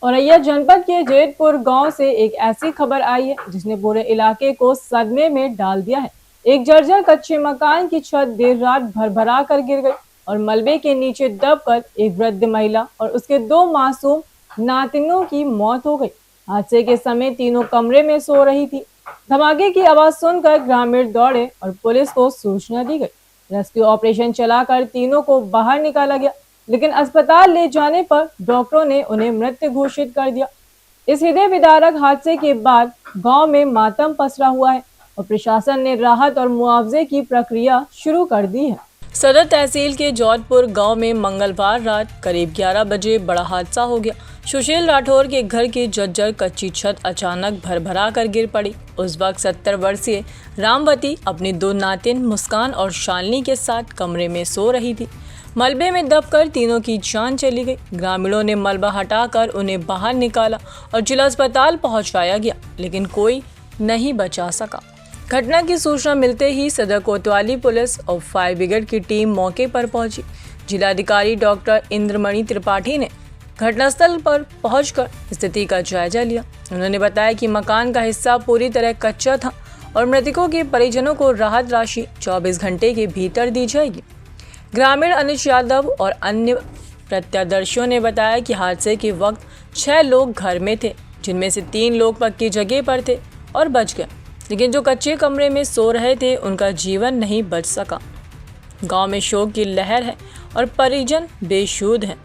औरैया जनपद के जेतपुर गांव से एक ऐसी खबर आई है जिसने पूरे इलाके को सदमे में डाल दिया है। एक जर्जर कच्चे मकान की छत देर रात भरभरा कर गिर गई और मलबे के नीचे दबकर एक वृद्ध महिला और उसके दो मासूम नातिनों की मौत हो गई। हादसे के समय तीनों कमरे में सो रही थी। धमाके की आवाज सुनकर ग्रामीण दौड़े और पुलिस को सूचना दी गई। रेस्क्यू ऑपरेशन चलाकर तीनों को बाहर निकाला गया, लेकिन अस्पताल ले जाने पर डॉक्टरों ने उन्हें मृत घोषित कर दिया। इस हृदय विदारक हादसे के बाद गांव में मातम पसरा हुआ है और प्रशासन ने राहत और मुआवजे की प्रक्रिया शुरू कर दी है। सदर तहसील के जौधपुर गांव में मंगलवार रात करीब 11 बजे बड़ा हादसा हो गया। सुशील राठौर के घर की जर्जर कच्ची छत अचानक भरभरा कर गिर पड़ी। उस वक्त 70 वर्षीय रामवती अपनी दो नातिन मुस्कान और शालिनी के साथ कमरे में सो रही थी। मलबे में दबकर तीनों की जान चली गई। ग्रामीणों ने मलबा हटाकर उन्हें बाहर निकाला और जिला अस्पताल पहुंचाया गया, लेकिन कोई नहीं बचा सका। घटना की सूचना मिलते ही सदर कोतवाली पुलिस और फायर ब्रिगेड की टीम मौके पर पहुंची। जिलाधिकारी डॉक्टर इंद्रमणि त्रिपाठी ने घटनास्थल पर पहुंचकर स्थिति का जायजा लिया। उन्होंने बताया कि मकान का हिस्सा पूरी तरह कच्चा था और मृतकों के परिजनों को राहत राशि 24 घंटे के भीतर दी जाएगी। ग्रामीण अनिश यादव और अन्य प्रत्यक्षदर्शियों ने बताया कि हादसे के वक्त 6 लोग घर में थे, जिनमें से 3 लोग पक्की जगह पर थे और बच गए, लेकिन जो कच्चे कमरे में सो रहे थे उनका जीवन नहीं बच सका। गांव में शोक की लहर है और परिजन बेसुध हैं।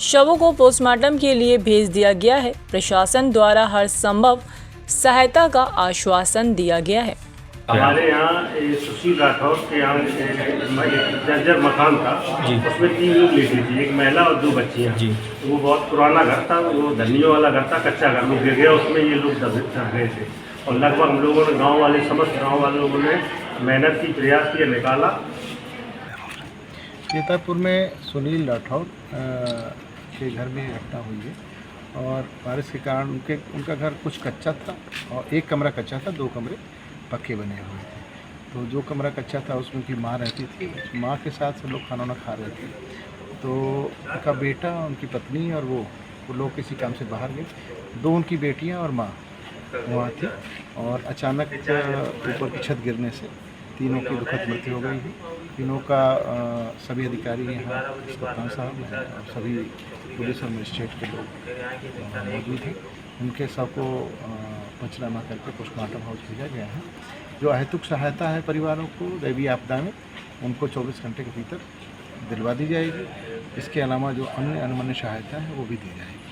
शवों को पोस्टमार्टम के लिए भेज दिया गया है। प्रशासन द्वारा हर संभव सहायता का आश्वासन दिया गया है। हमारे यहाँ सुशील राठौर के यहाँ जर्जर मकान था, उसमें 3 लोग लेटे थे, एक महिला और 2 बच्चियाँ। तो वो बहुत पुराना घर था, वो धनियों वाला घर था, कच्चा घर में गिर गया, उसमें ये लोग दब गए थे। और लगभग हम लोगों ने गांव वाले समस्त गांव वाले लोगों ने मेहनत की, प्रयास किया, निकाला। जेतपुर में सुनील राठौर के घर में घटना हुई है और बारिश के कारण उनका घर कुछ कच्चा था और एक कमरा कच्चा था, 2 कमरे पक्के बने हुए थे। तो जो कमरा कच्चा था उसमें उनकी माँ रहती थी, माँ के साथ सब लोग खाना वाना खा रहे थे। तो उनका बेटा, उनकी पत्नी और वो लोग किसी काम से बाहर गए। 2 उनकी बेटियां और माँ वहाँ थी और अचानक ऊपर की छत गिरने से तीनों की दुखद मृत्यु हो गई है। तीनों का सभी अधिकारी यहाँ कप्तान साहब और सभी पुलिस और मजिस्ट्रेट के लोग मौजूद हैं। उनके सब को पंचनामा करके पोस्टमार्टम हाउस भेजा गया है। जो अहेतुक सहायता है परिवारों को दैवीय आपदा में, उनको 24 घंटे के भीतर दिलवा दी जाएगी। इसके अलावा जो अन्य अनुमन्य सहायता है वो भी दी जाएगी।